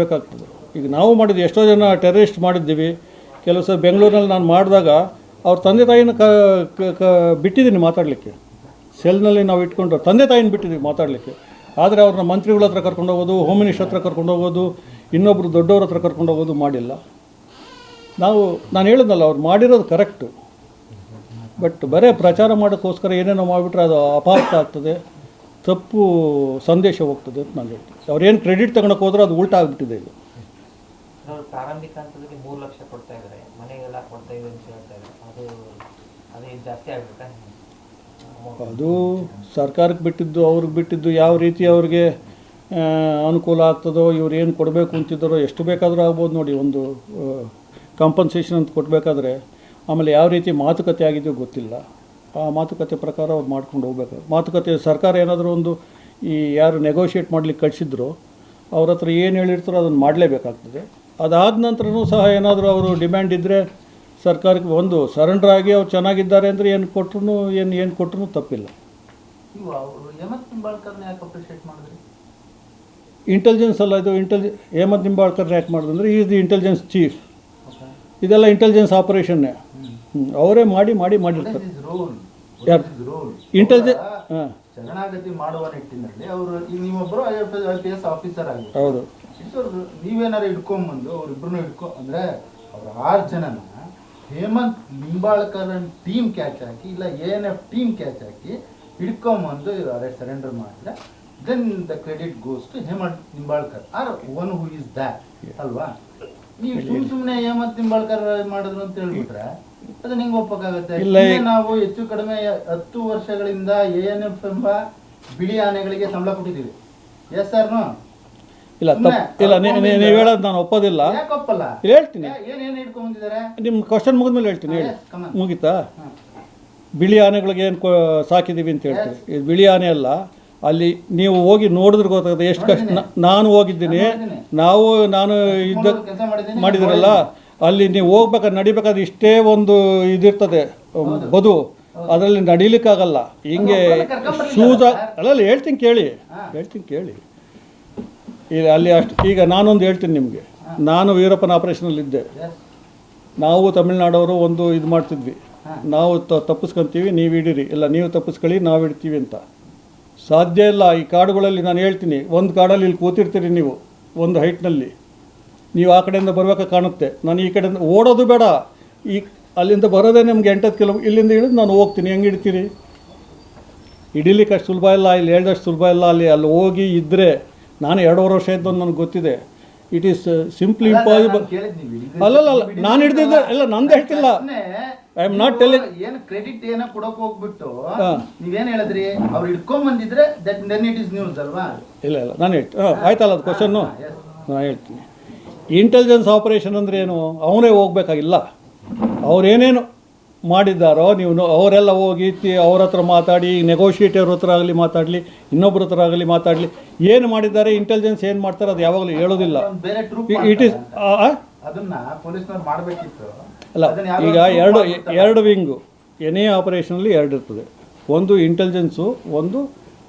ಬೇಕಾಗ್ತದೆ. ಈಗ ನಾವು ಮಾಡಿದ್ವಿ, ಎಷ್ಟೋ ಜನ ಟೆರರಿಸ್ಟ್ ಮಾಡಿದ್ದೀವಿ. ಕೆಲವು ಸಲ ಬೆಂಗಳೂರಿನಲ್ಲಿ ನಾನು ಮಾಡಿದಾಗ ಅವ್ರ ತಂದೆ ತಾಯಿನ ಬಿಟ್ಟಿದ್ದೀನಿ ಮಾತಾಡಲಿಕ್ಕೆ. ಸೆಲ್ನಲ್ಲಿ ನಾವು ಇಟ್ಕೊಂಡು ತಂದೆ ತಾಯಿನ ಬಿಟ್ಟಿದ್ದೀವಿ ಮಾತಾಡಲಿಕ್ಕೆ. ಆದರೆ ಅವ್ರನ್ನ ಮಂತ್ರಿಗಳ ಹತ್ರ ಕರ್ಕೊಂಡು ಹೋಗೋದು, ಹೋಮ್ ಮಿನಿಸ್ಟರ್ ಹತ್ರ ಕರ್ಕೊಂಡು ಹೋಗೋದು, ಇನ್ನೊಬ್ಬರು ದೊಡ್ಡವ್ರ ಹತ್ರ ಕರ್ಕೊಂಡು ಹೋಗೋದು ಮಾಡಿಲ್ಲ. ನಾನು ಹೇಳಿದ್ನಲ್ಲ, ಅವ್ರು ಮಾಡಿರೋದು ಕರೆಕ್ಟು. ಬಟ್ ಬರೀ ಪ್ರಚಾರ ಮಾಡೋಕ್ಕೋಸ್ಕರ ಏನೇನೋ ಮಾಡಿಬಿಟ್ರೆ ಅದು ಅಪಾರ್ಥ ಆಗ್ತದೆ, ತಪ್ಪು ಸಂದೇಶ ಹೋಗ್ತದೆ ಅಂತ ನಾನು ಹೇಳ್ತೀನಿ. ಅವ್ರೇನು ಕ್ರೆಡಿಟ್ ತಗೊಳಕ್ಕೆ ಹೋದ್ರೆ ಅದು ಉಲ್ಟಾ ಆಗಿಬಿಟ್ಟಿದೆ. ಈಗ ಪ್ರಾರಂಭಿಕ ಹಂತದಲ್ಲಿ 3 ಲಕ್ಷ ಕೊಡ್ತಾ ಇದ್ದಾರೆ, ಮನೆಗೆಲ್ಲ ಕೊಡ್ತಾ ಇದೆ ಅಂತ ಹೇಳ್ತಾ ಇದ್ದಾರೆ. ಅದು ಜಾಸ್ತಿ ಆಗ್ಬೇಕಾ? ಅದು ಸರ್ಕಾರಕ್ಕೆ ಬಿಟ್ಟಿದ್ದು, ಅವ್ರಿಗೆ ಬಿಟ್ಟಿದ್ದು, ಯಾವ ರೀತಿ ಅವ್ರಿಗೆ ಅನುಕೂಲ ಆಗ್ತದೋ, ಇವ್ರು ಏನು ಕೊಡಬೇಕು ಅಂತಿದ್ದಾರೋ, ಎಷ್ಟು ಬೇಕಾದರೂ ಆಗ್ಬೋದು ನೋಡಿ. ಒಂದು ಕಾಂಪನ್ಸೇಷನ್ ಅಂತ ಕೊಡಬೇಕಾದ್ರೆ ಆಮೇಲೆ ಯಾವ ರೀತಿ ಮಾತುಕತೆ ಆಗಿದೆಯೋ ಗೊತ್ತಿಲ್ಲ. ಆ ಮಾತುಕತೆ ಪ್ರಕಾರ ಅವ್ರು ಮಾಡ್ಕೊಂಡು ಹೋಗ್ಬೇಕು. ಮಾತುಕತೆ ಸರ್ಕಾರ ಏನಾದರೂ ಒಂದು ಯಾರು ನೆಗೋಷಿಯೇಟ್ ಮಾಡಲಿಕ್ಕೆ ಕಳಿಸಿದ್ರು ಅವ್ರ ಹತ್ರ ಏನು ಹೇಳಿರ್ತಾರೋ ಅದನ್ನು ಮಾಡಲೇಬೇಕಾಗ್ತದೆ. ಅದಾದ ನಂತರನೂ ಸಹ ಏನಾದರೂ ಅವರು ಡಿಮ್ಯಾಂಡ್ ಇದ್ದರೆ ಸರ್ಕಾರಕ್ಕೆ ಒಂದು ಸರೆಂಡರ್ ಆಗಿ ಅವ್ರು ಚೆನ್ನಾಗಿದ್ದಾರೆ ಅಂದರೆ ಏನು ಕೊಟ್ಟರು ತಪ್ಪಿಲ್ಲ. ಇಂಟೆಲಿಜೆನ್ಸ್ ಅಲ್ಲ ಇದು. ಹೇಮಂತ್ ನಿಂಬಾಳ್ಕರ್ ಯಾಕೆ ಮಾಡಿದ್ರೆ ಈಸ್ ದಿ ಇಂಟೆಲಿಜೆನ್ಸ್ ಚೀಫ್. ಇದೆಲ್ಲ ಇಂಟೆಲಿಜೆನ್ಸ್ ಆಪರೇಷನ್ನೇ. ಅವರೇ ಮಾಡಿರ್ತಾರೆ. ಇಂಟೆಲಿಜೆನ್ಸ್ ಶರಣಾಗತಿ ಮಾಡುವ ನಿಟ್ಟಿನಲ್ಲಿ ಅವರು ನೀವೊಬ್ಬರು IPS ಆಫೀಸರ್ ಆಗಿ, ಹೌದು, ನೀವೇನಾರು ಇಟ್ಕೊಂಡ್ಬಂದು ಅವರಿಬ್ಬರನ್ನು ಅಂದ್ರೆ ಅವ್ರ 6 ಜನನ ಹೇಮಂತ್ ನಿಂಬಾಳ್ಕರ್ ಟೀಮ್ ಕ್ಯಾಚ್ ಹಾಕಿ, ಇಲ್ಲ ANF ಟೀಮ್ ಕ್ಯಾಚ್ ಹಾಕಿ ಹಿಡ್ಕೊಂಬಂದು ಸರೆಂಡರ್ ಮಾಡಿದ್ರೆ then the credit goes to Hemant Nimbalkar or one who is that ಅಲ್ವಾ? ನೀವು ಸುಮ್ಮನೆ ಹೇಮಂತ್ ನಿಂಬಾಳ್ಕರ್ ಮಾಡಿದ್ರು ಅಂತ ಹೇಳ್ಬಿಟ್ರೆ ಅದನ್ನ ಹೆಂಗೆ ಒಪ್ಪಕ್ಕಾಗತ್ತೆ? ನಾವು ಹೆಚ್ಚು ಕಡಿಮೆ 10 ವರ್ಷಗಳಿಂದ ANF ಎಂಬ ಬಿಳಿ ಆನೆಗಳಿಗೆ ಸಂಬಳ ಕೊಟ್ಟಿದ್ದೀವಿ. Yes sir? ಇಲ್ಲ, ನೀವು ಹೇಳೋದು ನಾನು ಒಪ್ಪೋದಿಲ್ಲ. ಯಾಕೆ ಒಪ್ಪಲ್ಲ? ಹೇಳ್ತೀನಿ. ಏನೇನು ಇಟ್ಕೊಂಡ್ಬಂದಿದ್ದಾರೆ? ನಿಮ್ಮ ಕ್ವಶನ್ ಮುಗಿದ್ಮೇಲೆ ಹೇಳ್ತೀನಿ. ಹೇಳಿ, ಮುಗೀತಾ? ಬಿಳಿ ಆನೆಗಳಿಗೆ ಏನು ಸಾಕಿದ್ದೀವಿ ಅಂತ ಹೇಳ್ತೀವಿ. ಇದು ಬಿಳಿ ಆನೆ ಅಲ್ಲ. ಅಲ್ಲಿ ನೀವು ಹೋಗಿ ನೋಡಿದ್ರೆ ಗೊತ್ತಾಗುತ್ತೆ ಎಷ್ಟು ಕಷ್ಟ. ನಾನು ಹೋಗಿದ್ದೀನಿ, ನಾನು ಇದ್ದ ಮಾಡಿದ್ರಲ್ಲ, ಅಲ್ಲಿ ನೀವು ಹೋಗ್ಬೇಕಾದ್ರೆ ನಡಿಬೇಕಾದ್ರೆ ಇಷ್ಟೇ ಒಂದು ಇದಿರ್ತದೆ ಬದು, ಅದರಲ್ಲಿ ನಡಿಲಿಕ್ಕಾಗಲ್ಲ. ಹಿಂಗೆ ಶೂಸ್ ಅಲ್ಲ. ಹೇಳ್ತೀನಿ ಕೇಳಿ. ಈಗ ಅಲ್ಲಿ ಅಷ್ಟು. ಈಗ ನಾನೊಂದು ಹೇಳ್ತೀನಿ ನಿಮಗೆ. ನಾನು ವೀರಪ್ಪನ ಆಪರೇಷನಲ್ಲಿದ್ದೆ. ನಾವು ತಮಿಳ್ನಾಡವರು ಒಂದು ಇದು ಮಾಡ್ತಿದ್ವಿ. ನಾವು ತಪ್ಪಿಸ್ಕೊತೀವಿ, ನೀವು ಹಿಡೀರಿ, ಇಲ್ಲ ನೀವು ತಪ್ಪಿಸ್ಕೊಳ್ಳಿ, ನಾವು ಇಡ್ತೀವಿ ಅಂತ. ಸಾಧ್ಯ ಇಲ್ಲ. ಈ ಕಾಡುಗಳಲ್ಲಿ ನಾನು ಹೇಳ್ತೀನಿ, ಒಂದು ಕಾಡಲ್ಲಿ ಇಲ್ಲಿ ಕೂತಿರ್ತೀರಿ ನೀವು ಒಂದು ಹೈಟ್ನಲ್ಲಿ, ನೀವು ಆ ಕಡೆಯಿಂದ ಬರಬೇಕಾ ಕಾಣುತ್ತೆ. ನಾನು ಈ ಕಡೆಯಿಂದ ಓಡೋದು ಬೇಡ, ಅಲ್ಲಿಂದ ಬರೋದೇ ನಮ್ಗೆ 8 ಕಿಲೋಮೀಟರ್. ಇಲ್ಲಿಂದ ಹಿಡಿದು ನಾನು ಹೋಗ್ತೀನಿ. ಹೆಂಗೆ ಹಿಡ್ತೀರಿ? ಹಿಡಿಲಿಕ್ಕೆ ಅಷ್ಟು ಸುಲಭ ಇಲ್ಲ. ಇಲ್ಲಿ ಹೇಳ್ದಷ್ಟು ಸುಲಭ ಇಲ್ಲ. ಅಲ್ಲಿ ಹೋಗಿ ಇದ್ದರೆ, ನಾನು 2.5 ವರ್ಷ ಇದ್ದೊಂದು ನನಗೆ ಗೊತ್ತಿದೆ. It is simply impossible. ಅಲ್ಲಲ್ಲ, ನಾನು ಹಿಡ್ದಿದ್ದೆ ಎಲ್ಲ ನಂದು ಹೇಳ್ತಿಲ್ಲ. I am not telling. ಏನು ಕ್ರೆಡಿಟ್ ಏನೋ ಕೊಡೋಕೆ ಹೋಗ್ಬಿಟ್ಟು ನೀವೇನು ಹೇಳಿದ್ರಿ? ಅವ್ರು ಇಟ್ಕೊಂಡ್ ಬಂದಿದ್ರೆ ದೆನ್ ಇಟ್ ಇಸ್ ನ್ಯೂಸ್ ಅಲ್ವಾ? ಇಲ್ಲ, ನಾನು ಹೇಳ್ತೀನಿ. ಆಯ್ತಲ್ಲ, ಅದು ಕ್ವಶನ್ನು ನಾನು ಹೇಳ್ತೀನಿ. ಇಂಟೆಲಿಜೆನ್ಸ್ ಆಪರೇಷನ್ ಅಂದರೆ ಏನು? ಅವನೇ ಹೋಗ್ಬೇಕಾಗಿಲ್ಲ. ಅವ್ರೇನೇನು ಮಾಡಿದ್ದಾರೋ ನೀವು ಅವರೆಲ್ಲ ಹೋಗಿ ಅವ್ರ ಹತ್ರ ಮಾತಾಡಿ, ನೆಗೋಷಿಯೇಟರ್ ಹತ್ರ ಆಗಲಿ ಮಾತಾಡಲಿ, ಇನ್ನೊಬ್ಬರ ಹತ್ರ ಆಗಲಿ ಮಾತಾಡಲಿ, ಏನು ಮಾಡಿದ್ದಾರೆ, ಇಂಟೆಲಿಜೆನ್ಸ್ ಏನು ಮಾಡ್ತಾರೆ ಅದು ಯಾವಾಗಲೂ ಹೇಳೋದಿಲ್ಲ. ಇಟ್ ಈಸ್ ಅದನ್ನ ಪೊಲೀಸ್ನವ್ರು ಮಾಡಬೇಕಿತ್ತು. ಅಲ್ಲ, ಈಗ ಎರಡು ವಿಂಗು ಎನೇ ಆಪರೇಷನಲ್ಲಿ 2 ಇರ್ತದೆ. ಒಂದು ಇಂಟೆಲಿಜೆನ್ಸು, ಒಂದು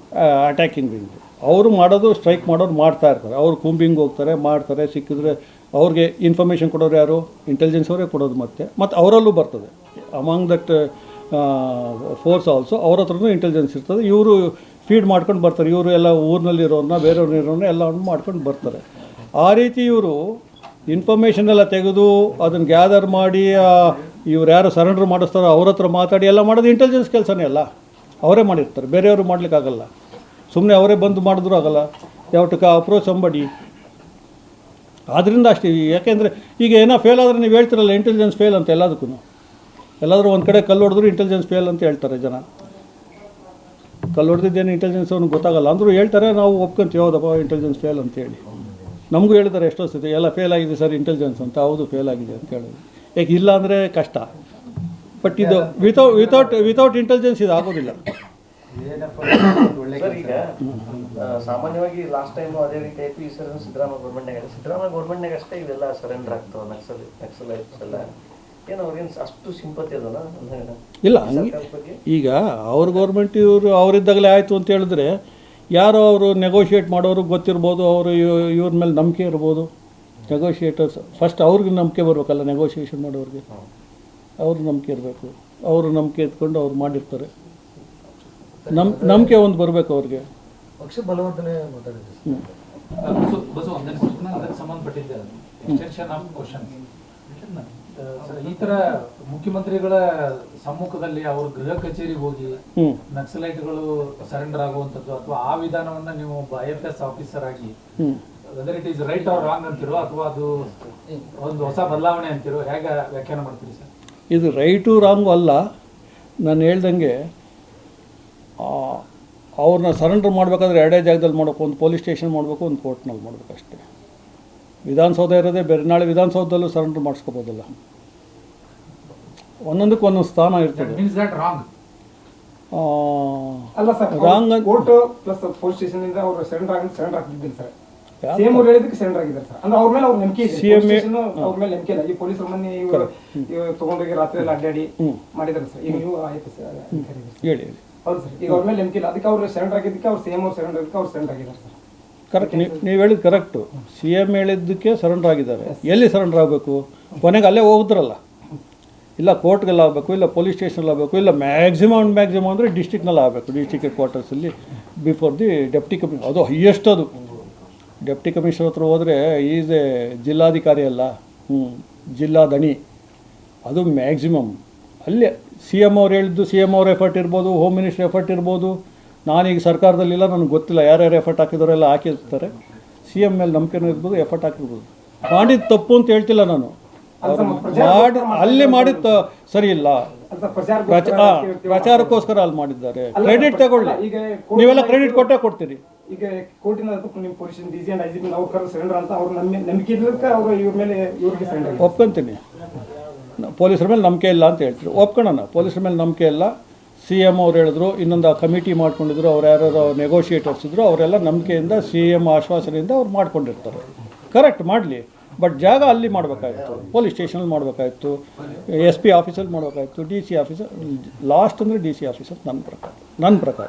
ಅಟ್ಯಾಕಿಂಗ್ ವಿಂಗು. ಅವರು ಮಾಡೋದು ಸ್ಟ್ರೈಕ್ ಮಾಡೋರು ಮಾಡ್ತಾ ಇರ್ತಾರೆ. ಅವರು ಕೂಂಬಿಂಗ್ ಹೋಗ್ತಾರೆ, ಮಾಡ್ತಾರೆ. ಸಿಕ್ಕಿದ್ರೆ ಅವ್ರಿಗೆ ಇನ್ಫಾರ್ಮೇಷನ್ ಕೊಡೋರು ಯಾರು? ಇಂಟೆಲಿಜೆನ್ಸ್ ಅವರೇ ಕೊಡೋದು. ಮತ್ತು ಅವರಲ್ಲೂ ಬರ್ತದೆ ಅಮಾಂಗ್ ದಟ್ ಫೋರ್ಸ್ ಆಲ್ಸೋ. ಅವ್ರ ಹತ್ರನೂ ಇಂಟೆಲಿಜೆನ್ಸ್ ಇರ್ತದೆ. ಇವರು ಫೀಡ್ ಮಾಡ್ಕೊಂಡು ಬರ್ತಾರೆ. ಇವರು ಎಲ್ಲ ಊರಿನಲ್ಲಿರೋರನ್ನ, ಬೇರೆಯವ್ರನ್ನ ಎಲ್ಲ ಮಾಡ್ಕೊಂಡು ಬರ್ತಾರೆ. ಆ ರೀತಿ ಇವರು ಇನ್ಫಾರ್ಮೇಷನ್ ಎಲ್ಲ ತೆಗೆದು ಅದನ್ನು ಗ್ಯಾದರ್ ಮಾಡಿ ಇವ್ರು ಯಾರು ಸರೆಂಡರ್ ಮಾಡಿಸ್ತಾರೋ ಅವ್ರ ಹತ್ರ ಮಾತಾಡಿ ಎಲ್ಲ ಮಾಡೋದು ಇಂಟೆಲಿಜೆನ್ಸ್ ಕೆಲಸನೇ ಅಲ್ಲ. ಅವರೇ ಮಾಡಿರ್ತಾರೆ, ಬೇರೆಯವರು ಮಾಡಲಿಕ್ಕಾಗಲ್ಲ. ಸುಮ್ಮನೆ ಅವರೇ ಬಂದು ಮಾಡಿದ್ರೂ ಆಗಲ್ಲ. ಯಾವ ಟು ಅಪ್ರೋಚ್ ಸಂಬಡಿ. ಆದ್ದರಿಂದ ಅಷ್ಟೇ. ಯಾಕೆಂದರೆ ಈಗ ಏನೋ ಫೇಲ್ ಆದರೆ ನೀವು ಹೇಳ್ತಿರಲ್ಲ ಇಂಟೆಲಿಜೆನ್ಸ್ ಫೇಲ್ ಅಂತ. ಎಲ್ಲಾದರೂ ಒಂದು ಕಡೆ ಕಲ್ಲು ಹೊಡೆದ್ರು ಇಂಟೆಲಿಜೆನ್ಸ್ ಫೇಲ್ ಅಂತ ಹೇಳ್ತಾರೆ ಜನ. ಕಲ್ಲು ಹೊಡೆದಿದ್ದೇನು ಇಂಟೆಲಿಜೆನ್ಸ್ ಅವ್ನಿಗೆ ಗೊತ್ತಾಗಲ್ಲ ಅಂದರೂ ಹೇಳ್ತಾರೆ. ನಾವು ಒಪ್ಕೊಂತೀವಿ, ಹೌದಪ್ಪ ಇಂಟೆಲಿಜೆನ್ಸ್ ಫೇಲ್ ಅಂತ ಹೇಳಿ. ನಮಗೂ ಹೇಳಿದ್ದಾರೆ ಎಷ್ಟೋ ಸತಿ, ಎಲ್ಲ ಫೇಲ್ ಆಗಿದೆ ಸರ್ ಇಂಟೆಲಿಜೆನ್ಸ್ ಅಂತ. ಹೌದು, ಫೇಲ್ ಆಗಿದೆ ಅಂತ ಹೇಳೋದು. ಯಾಕೆ ಇಲ್ಲ ಅಂದರೆ ಕಷ್ಟ. ಬಟ್ ಇದು ವಿತೌಟ್ ಇಂಟೆಲಿಜೆನ್ಸ್ ಇದು ಆಗೋದಿಲ್ಲ. ಈಗ ಸಾಮಾನ್ಯವಾಗಿ ಲಾಸ್ಟ್ ಟೈಮ್ ಅದೇ ರೀತಿ ಆಯ್ತು. ಈ ಸರಿ ಸಿದ್ದರಾಮಯ್ಯ ಗೌರ್ಮೆಂಟ್ನಾಗ ಅಷ್ಟೇ ಇವೆಲ್ಲ ಸರೆಂಡರ್ ಆಗ್ತಾವೆ. ನಕ್ಸಲೈಟ್ಸ್ ಎಲ್ಲ ಏನು ಅವ್ರೇನು ಅಷ್ಟು ಸಿಂಪತಿ ಅದಲ್ಲ? ಇಲ್ಲ, ಈಗ ಅವ್ರ ಗೌರ್ಮೆಂಟ್ ಇವರು ಅವರಿದ್ದಾಗಲೇ ಆಯಿತು ಅಂತ ಹೇಳಿದ್ರೆ ಯಾರೋ ಅವರು ನೆಗೋಷಿಯೇಟ್ ಮಾಡೋರು ಗೊತ್ತಿರ್ಬೋದು, ಅವರು ಇವ್ರ ಮೇಲೆ ನಂಬಿಕೆ ಇರ್ಬೋದು. ನೆಗೋಷಿಯೇಟರ್ಸ್ ಫಸ್ಟ್ ಅವ್ರಿಗೆ ನಂಬಿಕೆ ಬರಬೇಕಲ್ಲ, ನೆಗೋಷಿಯೇಷನ್ ಮಾಡೋರಿಗೆ ಅವ್ರಿಗೆ ನಂಬಿಕೆ ಇರಬೇಕು. ಅವರು ನಂಬಿಕೆ ಎತ್ಕೊಂಡು ಅವ್ರು ಮಾಡಿರ್ತಾರೆ. ನಂಬಿಕೆ ಒಂದು ಬರಬೇಕು ಅವ್ರಿಗೆ. ಪಕ್ಷ ಬಲವರ್ಧನೆ ಮಾತಾಡಿದ್ವಿ. ಬಸು ಅದಕ್ಕೆ ಸಂಬಂಧಪಟ್ಟಿದ್ದೆ ಎಕ್ಸ್ಟೆನ್ಷನ್ ಆಫ್ ಕ್ವಶನ್. ಈ ತರ ಮುಖ್ಯಮಂತ್ರಿಗಳ ಸಮ್ಮುಖದಲ್ಲಿ ಅವ್ರ ಗೃಹ ಕಚೇರಿಗೆ ಹೋಗಿ ನಕ್ಸಲೈಟ್ಗಳು ಸರೆಂಡರ್ ಆಗುವಂಥದ್ದು ಅಥವಾ ಆ ವಿಧಾನವನ್ನ ನೀವು IFS ಆಫೀಸರ್ ಆಗಿ whether it is right or wrong ಅಂತಿರೋ ಅಥವಾ ಅದು ಒಂದು ಹೊಸ ಬದಲಾವಣೆ ಅಂತಿರೋ ಹೇಗೆ ವ್ಯಾಖ್ಯಾನ ಮಾಡ್ತೀರಿ ಸರ್? ಇದು ರೈಟು ರಾಂಗು ಅಲ್ಲ. ನಾನು ಹೇಳ್ದಂಗೆ ಅವ್ರನ್ನ ಸರೆಂಡರ್ ಮಾಡಬೇಕಾದ್ರೆ ಎರಡೇ ಜಾಗದಲ್ಲಿ ಮಾಡಬೇಕು. ಒಂದು ಪೊಲೀಸ್ ಸ್ಟೇಷನ್ ಮಾಡಬೇಕು, ಒಂದು ಕೋರ್ಟ್ನಲ್ಲಿ ಮಾಡಬೇಕು ಅಷ್ಟೇ. ವಿಧಾನಸೌಧ ಇರೋದೇ ಬೇರೆ. ನಾಳೆ ವಿಧಾನಸೌಧದಲ್ಲೂ ಸರೆಂಡರ್ ಮಾಡಿಸ್ಕೋಬೋದಲ್ಲ. ಒಂದೊಂದಕ್ಕೆ ಒಂದೊಂದು ಸ್ಥಾನ ಇರ್ತದೆ. ಅಲ್ಲ sir, wrong court plus police station ಇಂದ ಅವರು ಸರೆಂಡರ್ ಆಗಿದ್ದಿಲ್ಲ ಸರ್. ಸಿಎಂ ಅವ್ರು ಹೇಳಿದಕ್ಕೆ ಸರೆಂಡರ್ ಆಗಿದ್ದಾರೆ ಸರ್. ಅಂದ್ರೆ ಅವ್ರ ಮೇಲೆ ಅವ್ರ ನಂಬಿಕೆ ಇದೆ. ಅವ್ರ ಮೇಲೆ ನಂಬಿಕೆ ಇಲ್ಲ. ಈ ಪೊಲೀಸರು ಮೊನ್ನೆ ಇವರು ತಗೊಂಡೋಗಿ ರಾತ್ರಿ ಎಲ್ಲ ಅಡ್ಡಾಡಿ ಮಾಡಿದ್ದಾರೆ ಸರ್. ಈಗ ನೀವು ಆಯ್ತು ಸರ್ ಹೇಳಿ. ಹೌದು ಸರ್, ಈಗ ಅವ್ರ ಮೇಲೆ ನಂಬಿಕೆ ಇಲ್ಲ. ಅದಕ್ಕೆ ಅವ್ರು ಸರೆಂಡರ್ ಆಗಿದ್ದಕ್ಕೆ ಅವ್ರು ಸಿಎಂ ಅವ್ರು ಸರೆಂಡರ್ ಆಗಿದ್ದಕ್ಕೆ ಅವ್ರು ಸರೆಂಡರ್ ಆಗಿದ್ದಾರೆ ಸರ್. ಕರೆಕ್ಟ್, ನೀವು ಹೇಳಿದ್ದು ಕರೆಕ್ಟು. CM ಹೇಳಿದ್ದಕ್ಕೆ ಸರೆಂಡರ್ ಆಗಿದ್ದಾರೆ. ಎಲ್ಲಿ ಸರೆಂಡರ್ ಆಗಬೇಕು? ಕೊನೆಗೆ ಅಲ್ಲೇ ಹೋಗಿದ್ರಲ್ಲ. ಇಲ್ಲ ಕೋರ್ಟ್ಗೆಲ್ಲ ಆಗಬೇಕು, ಇಲ್ಲ ಪೊಲೀಸ್ ಸ್ಟೇಷನಲ್ಲಿ ಆಗಬೇಕು, ಇಲ್ಲ ಮ್ಯಾಕ್ಸಿಮಮ್ ಅಂದರೆ ಡಿಸ್ಟಿಕ್ನಲ್ಲಿ ಆಗಬೇಕು. ಡಿಸ್ಟಿಕ್ ಹೆಡ್ ಕ್ವಾರ್ಟರ್ಸಲ್ಲಿ ಬಿಫೋರ್ ದಿ ಡೆಪ್ಟಿ ಕಮಿಷನರ್. ಅದು ಹೈಯೆಸ್ಟ್. ಅದು ಡೆಪ್ಟಿ ಕಮಿಷನರ್ ಹತ್ರ ಹೋದರೆ ಈಸ್ ಎ ಜಿಲ್ಲಾಧಿಕಾರಿ ಅಲ್ಲ, ಜಿಲ್ಲಾ ದಣಿ. ಅದು ಮ್ಯಾಕ್ಸಿಮಮ್. ಅಲ್ಲೇ CM ಅವ್ರು ಹೇಳಿದ್ದು, CM ಅವ್ರ ಎಫರ್ಟ್ ಇರ್ಬೋದು, ಹೋಮ್ ಮಿನಿಸ್ಟರ್ ಎಫರ್ಟ್ ಇರ್ಬೋದು. ನಾನೀಗ ಸರ್ಕಾರದಲ್ಲಿಲ್ಲ, ನನಗೆ ಗೊತ್ತಿಲ್ಲ ಯಾರ್ಯಾರು ಎಫರ್ಟ್ ಹಾಕಿದವರೆಲ್ಲ ಹಾಕಿರ್ತಾರೆ. CM ಮೇಲೆ ನಂಬಿಕೆನೂ ಇರ್ಬೋದು, ಎಫರ್ಟ್ ಹಾಕಿರ್ಬೋದು. ಮಾಡಿದ್ದು ತಪ್ಪು ಅಂತ ಹೇಳ್ತಿಲ್ಲ ನಾನು. ಅಲ್ಲಿ ಮಾಡಿದ್ದು ಸರಿ ಇಲ್ಲ. ಪ್ರಚಾರಕ್ಕೋಸ್ಕರ ಅಲ್ಲಿ ಮಾಡಿದ್ದಾರೆ. ಕ್ರೆಡಿಟ್ ತಗೊಳ್ಳಿ. ನೀವೆಲ್ಲ ಕ್ರೆಡಿಟ್ ಕೊಟ್ಟೇ ಕೊಡ್ತೀರಿ. ಈಗ ಕೋರ್ಟಿನ ನಿಮ್ಮ ಪೊಲೀಸ್ DG and IGP ಅವ್ರ ಕರೆ ಸರೆಂಡರ್ ಅಂತ ಅವ್ರ ನಂಬಿಕೆ ಇಲ್ಲಕ್ಕೆ ಅವರು ಇವ್ರ ಮೇಲೆ ಇವ್ರಿಗೆ ಸರೆಂಡರ್. ಒಪ್ಕೊಂತೀನಿ. ಪೊಲೀಸರ ಮೇಲೆ ನಂಬಿಕೆ ಇಲ್ಲ ಅಂತ ಹೇಳ್ತೀರಿ, ಒಪ್ಕೊಳ್ಳೋಣ. ಪೊಲೀಸರ ಮೇಲೆ ನಂಬಿಕೆ ಇಲ್ಲ. CM ಅವ್ರು ಹೇಳಿದ್ರು, ಇನ್ನೊಂದು ಕಮಿಟಿ ಮಾಡ್ಕೊಂಡಿದ್ರು, ಅವ್ರು ಯಾರು ನೆಗೋಷಿಯೇಟರ್ಸ್ ಇದ್ರು, ಅವರೆಲ್ಲ ನಂಬಿಕೆಯಿಂದ CM ಆಶ್ವಾಸನೆಯಿಂದ ಅವ್ರು ಮಾಡ್ಕೊಂಡಿರ್ತಾರೆ. ಕರೆಕ್ಟ್, ಮಾಡಲಿ. ಬಟ್ ಜಾಗ ಅಲ್ಲಿ ಮಾಡಬೇಕಾಗಿತ್ತು, ಪೊಲೀಸ್ ಸ್ಟೇಷನಲ್ಲಿ ಮಾಡಬೇಕಾಗಿತ್ತು, SP ಆಫೀಸಲ್ಲಿ ಮಾಡಬೇಕಾಗಿತ್ತು, DC ಆಫೀಸರ್. ಲಾಸ್ಟ್ ಅಂದರೆ DC ಆಫೀಸರ್ ನನ್ನ ಪ್ರಕಾರ.